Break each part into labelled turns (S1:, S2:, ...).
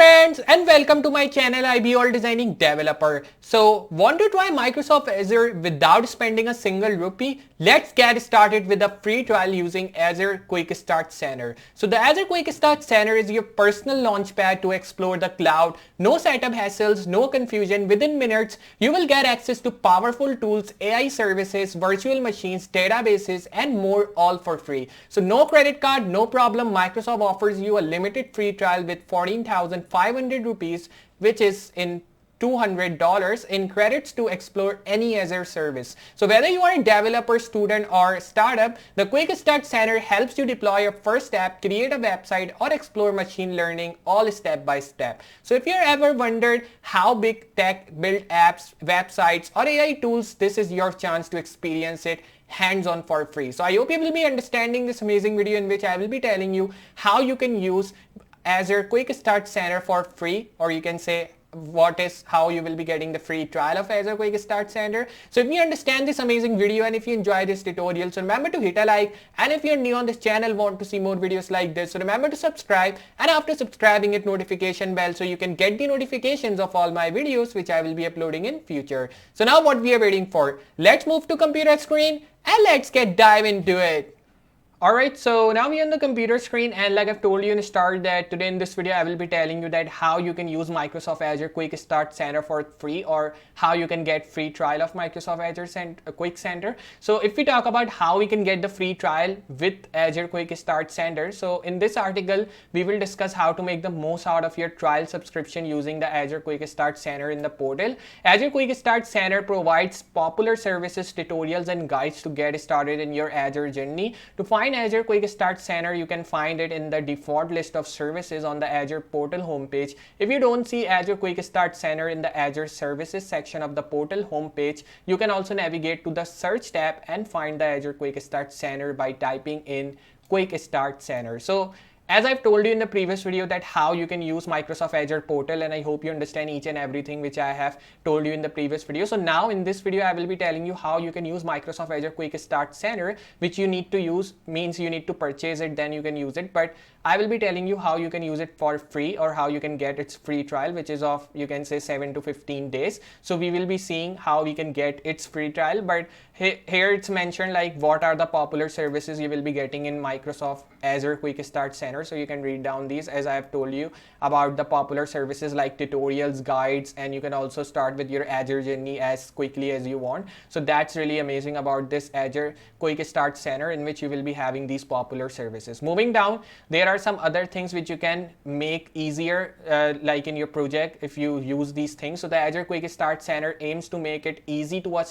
S1: friends and welcome to my channel IBOL Designing Developer. So want to try Microsoft Azure without spending a single rupee? Let's get started with a free trial using Azure Quick Start Center. So the Azure Quick Start Center is your personal launchpad to explore the cloud. No setup hassles, no confusion. Within minutes, you will get access to powerful tools, AI services, virtual machines, databases, and more, all for free. So no credit card, no problem. Microsoft offers you a limited free trial with 14,500 rupees, which is in $200 in credits to explore any Azure service. So whether you are a developer, student, or startup, the Quick Start Center helps you deploy your first app, create a website, or explore machine learning all step by step. So if you ever wondered how big tech build apps, websites, or AI tools, this is your chance to experience it hands-on for free. So I hope you will be understanding this amazing video in which I will be telling you how you can use Azure Quick Start Center for free, or you can say how you will be getting the free trial of Azure Quick Start Center. So if you understand this amazing video and if you enjoy this tutorial, so remember to hit a like, and if you're new on this channel, want to see more videos like this, so remember to subscribe, and after subscribing, hit notification bell so you can get the notifications of all my videos which I will be uploading in future. So now what we are waiting for, let's move to computer screen and let's dive into it. Alright, so now we're on the computer screen, and like I've told you in the start that today in this video I will be telling you that how you can use Microsoft Azure Quick Start Center for free, or how you can get free trial of Microsoft Azure Quick Center. So if we talk about how we can get the free trial with Azure Quick Start Center, so in this article we will discuss how to make the most out of your trial subscription using the Azure Quick Start Center in the portal. Azure Quick Start Center provides popular services, tutorials, and guides to get started in your Azure journey. To find Azure Quick Start Center, you can find it in the default list of services on the Azure portal homepage. If you don't see Azure Quick Start Center in the Azure services section of the portal homepage, you can also navigate to the search tab and find the Azure Quick Start Center by typing in Quick Start Center. So as I've told you in the previous video that how you can use Microsoft Azure portal, and I hope you understand each and everything which I have told you in the previous video. So now in this video I will be telling you how you can use Microsoft Azure Quick Start Center, which you need to use, means you need to purchase it, then you can use it. But I will be telling you how you can use it for free, or how you can get its free trial, which is of, you can say, 7 to 15 days. So we will be seeing how we can get its free trial, but here it's mentioned like what are the popular services you will be getting in Microsoft Azure Quick Start Center. So you can read down these, as I have told you about the popular services like tutorials, guides, and you can also start with your Azure journey as quickly as you want. So that's really amazing about this Azure Quick Start Center, in which you will be having these popular services. Moving down, there are some other things which you can make easier like in your project if you use these things. So the Azure Quick Start Center aims to make it easy to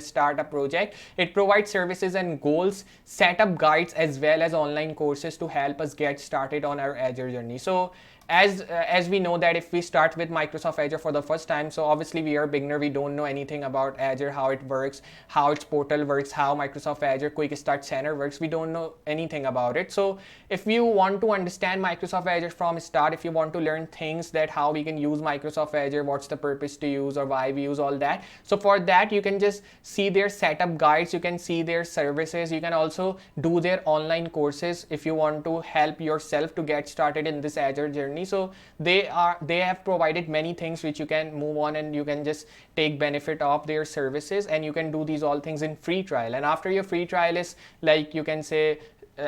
S1: start a project. It provides services and goals, setup guides, as well as online courses to help us get started on our Azure journey. So as we know that if we start with Microsoft Azure for the first time, so obviously we are beginner, we don't know anything about Azure, how it works, how its portal works, how Microsoft Azure Quick Start Center works. We don't know anything about it. So if you want to understand Microsoft Azure from start, if you want to learn things that how we can use Microsoft Azure, what's the purpose to use or why we use all that, so for that you can just see their setup guides, you can see their services, you can also do their online courses if you want to help yourself to get started in this Azure journey. So they have provided many things which you can move on, and you can just take benefit of their services, and you can do these all things in free trial. And after your free trial is, like, you can say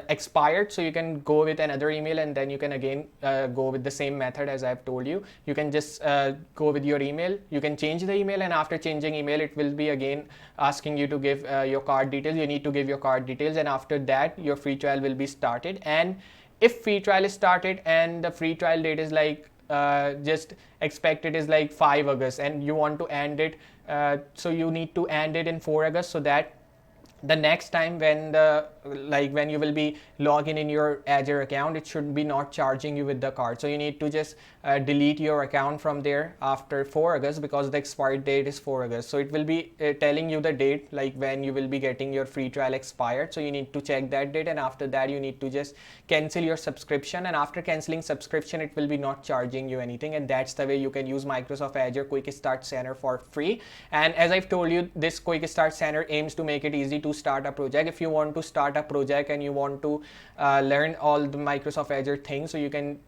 S1: expired, so you can go with another email, and then you can again go with the same method as I've told you. You can just go with your email, you can change the email, and after changing email it will be again asking you to give your card details. You need to give your card details, and after that your free trial will be started. And if free trial is started and the free trial date is like just expected is like 5 August, and you want to end it, so you need to end it in 4 August, so that the next time when when you will be logging in your Azure account, it should be not charging you with the card. So you need to just delete your account from there after 4 August, because the expiry date is 4 August. So it will be telling you the date like when you will be getting your free trial expired. So you need to check that date, and after that you need to just cancel your subscription, and after canceling subscription it will be not charging you anything. And that's the way you can use Microsoft Azure Quick Start Center for free. And as I've told you, this Quick Start Center aims to make it easy to start a project. If you want to start start a project and you want to learn all the Microsoft Azure things, so you can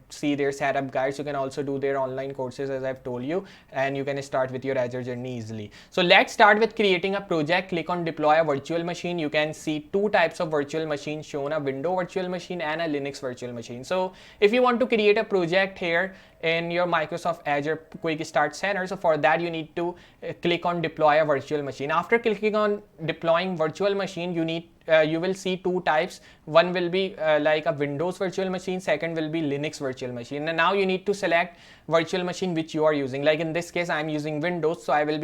S1: see their setup guides. You can also do their online courses as I've told you, and you can start with your Azure journey easily. So let's start with creating a project. Click on deploy a virtual machine. You can see two types of virtual machines shown, a Windows virtual machine and a Linux virtual machine. So if you want to create a project here in your Microsoft Azure Quick Start Center, so for that you need to click on deploy a virtual machine. After clicking on deploying virtual machine, you will see two types. One will be like a Windows virtual machine, second will be Linux virtual machine. And now you need to select virtual machine which you are using. Like in this case, I'm using Windows, so I will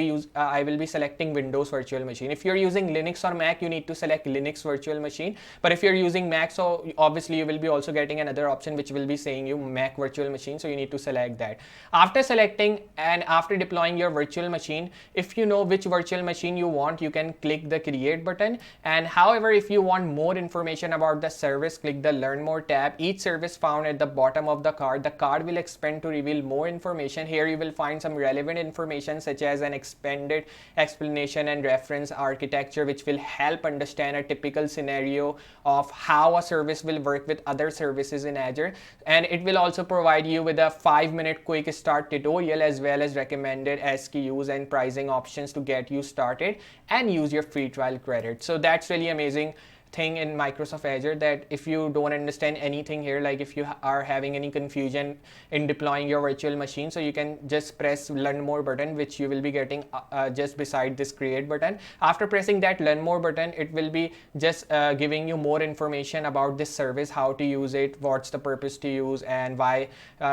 S1: be selecting Windows virtual machine. If you're using Linux or Mac, you need to select Linux virtual machine. But if you're using Mac, so obviously you will be also getting another option which will be saying you Mac virtual machine, so you need to select that. After selecting and after deploying your virtual machine, if you know which virtual machine you want, you can click the create button. And however, if you want more information about the service, click the learn more tab. Each service found at the bottom of the card will expand to reveal more information. Here you will find some relevant information such as an expanded explanation and reference architecture, which will help understand a typical scenario of how a service will work with other services in Azure. And it will also provide you with a 5-minute quick start tutorial as well as recommended SKUs and pricing options to get you started and use your free trial credit. So that's really amazing thing in Microsoft Azure, that if you don't understand anything here, like if you are having any confusion in deploying your virtual machine, so you can just press learn more button, which you will be getting just beside this create button. After pressing that learn more button, it will be just giving you more information about this service, how to use it, what's the purpose to use, and why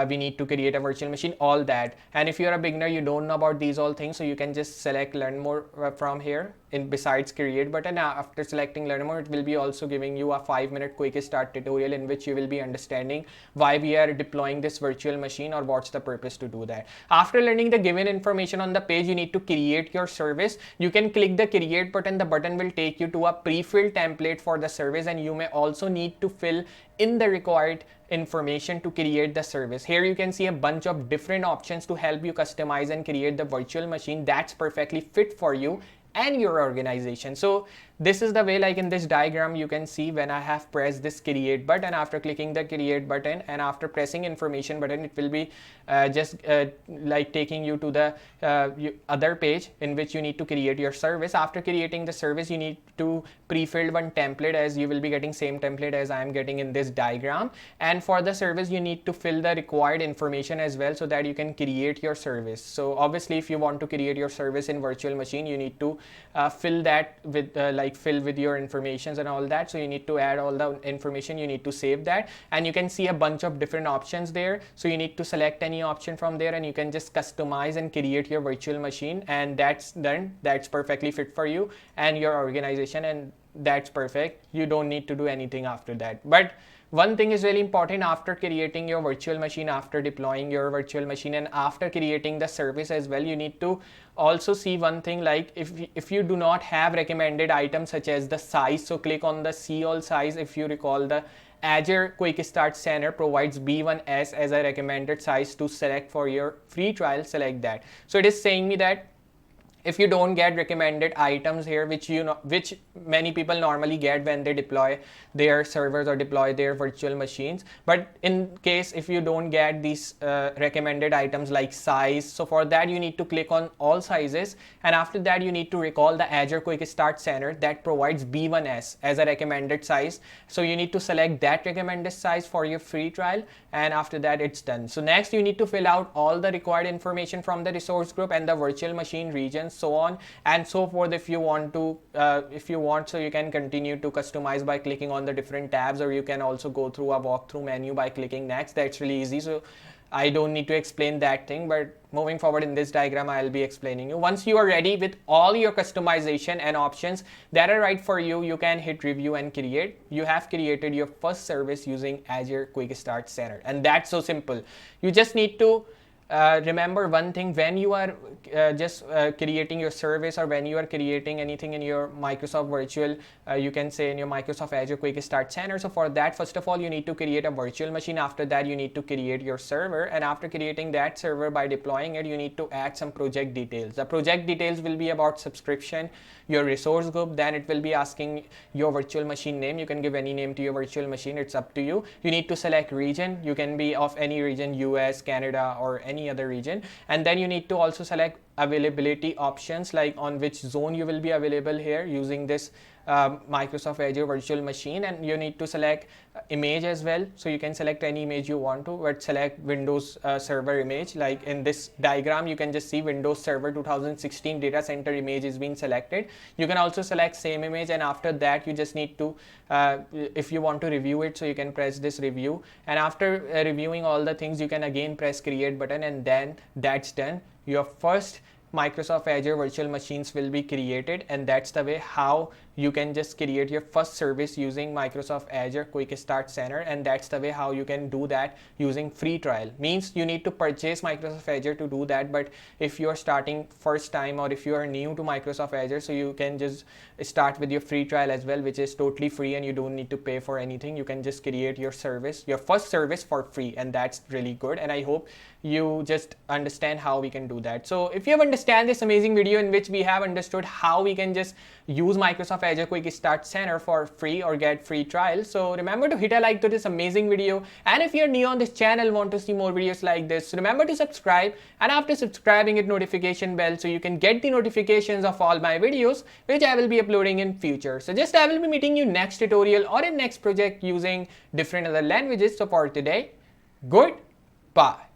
S1: we need to create a virtual machine, all that. And if you're a beginner, you don't know about these all things, so you can just select learn more from here in besides create button. After selecting learn more, it will be also giving you a 5-minute quick start tutorial in which you will be understanding why we are deploying this virtual machine or what's the purpose to do that. After learning the given information on the page, you need to create your service. You can click the create button. The button will take you to a pre-filled template for the service, and you may also need to fill in the required information to create the service. Here you can see a bunch of different options to help you customize and create the virtual machine that's perfectly fit for you and your organization. So this is the way, like in this diagram, you can see when I have pressed this create button, after clicking the create button and after pressing information button, it will be just like taking you to the other page in which you need to create your service. After creating the service, you need to pre-filled one template, as you will be getting same template as I am getting in this diagram. And for the service, you need to fill the required information as well, so that you can create your service. So obviously, if you want to create your service in virtual machine, you need to fill that with fill with your informations and all that. So you need to add all the information, you need to save that, and you can see a bunch of different options there. So you need to select any option from there, and you can just customize and create your virtual machine, and that's done. That's perfectly fit for you and your organization, and that's perfect. You don't need to do anything after that. But one thing is really important: after creating your virtual machine, after deploying your virtual machine, and after creating the service as well, you need to also see one thing, like if you do not have recommended items such as the size, so click on the see all size. If you recall, the Azure Quick Start Center provides B1S as a recommended size to select for your free trial. Select that. So it is saying me that if you don't get recommended items here, which many people normally get when they deploy their servers or deploy their virtual machines, but in case if you don't get these recommended items like size, so for that you need to click on all sizes, and after that you need to recall the Azure Quick Start Center that provides B1S as a recommended size. So you need to select that recommended size for your free trial, and after that it's done. So next you need to fill out all the required information from the resource group and the virtual machine region, so on and so forth. If you want, so you can continue to customize by clicking on the different tabs, or you can also go through a walkthrough menu by clicking next. That's really easy, so I don't need to explain that thing, but moving forward in this diagram, I'll be explaining you. Once you are ready with all your customization and options that are right for you, you can hit review and create. You have created your first service using Azure Quick Start Center, and that's so simple. You just need to remember one thing: when you are just creating your service, or when you are creating anything in your Microsoft Virtual, you can say in your Microsoft Azure Quick Start Center. So for that, first of all, you need to create a virtual machine. After that, you need to create your server, and after creating that server, by deploying it, you need to add some project details. The project details will be about subscription, your resource group. Then it will be asking your virtual machine name. You can give any name to your virtual machine, it's up to you. You need to select region. You can be of any region, US, Canada, or any other region. And then you need to also select availability options, like on which zone you will be available here using this Microsoft Azure virtual machine. And you need to select image as well. So you can select any image you want to, but select Windows Server image. Like in this diagram, you can just see Windows Server 2016 data center image is being selected. You can also select same image, and after that you just need to, if you want to review it, so you can press this review. And after reviewing all the things, you can again press create button, and then that's done. Your first Microsoft Azure virtual machines will be created, and that's the way how you can just create your first service using Microsoft Azure Quick Start Center. And that's the way how you can do that using free trial. Means you need to purchase Microsoft Azure to do that, but if you are starting first time, or if you are new to Microsoft Azure, so you can just start with your free trial as well, which is totally free, and you don't need to pay for anything. You can just create your service, your first service, for free, and that's really good. And I hope you just understand how we can do that. So if you have understand this amazing video in which we have understood how we can just use Microsoft Azure Quick Start Center for free or get free trial, so remember to hit a like to this amazing video. And if you're new on this channel, want to see more videos like this, so remember to subscribe, and after subscribing, hit notification bell so you can get the notifications of all my videos which I will be uploading in future. So just I will be meeting you next tutorial or in next project using different other languages. So for today, goodbye.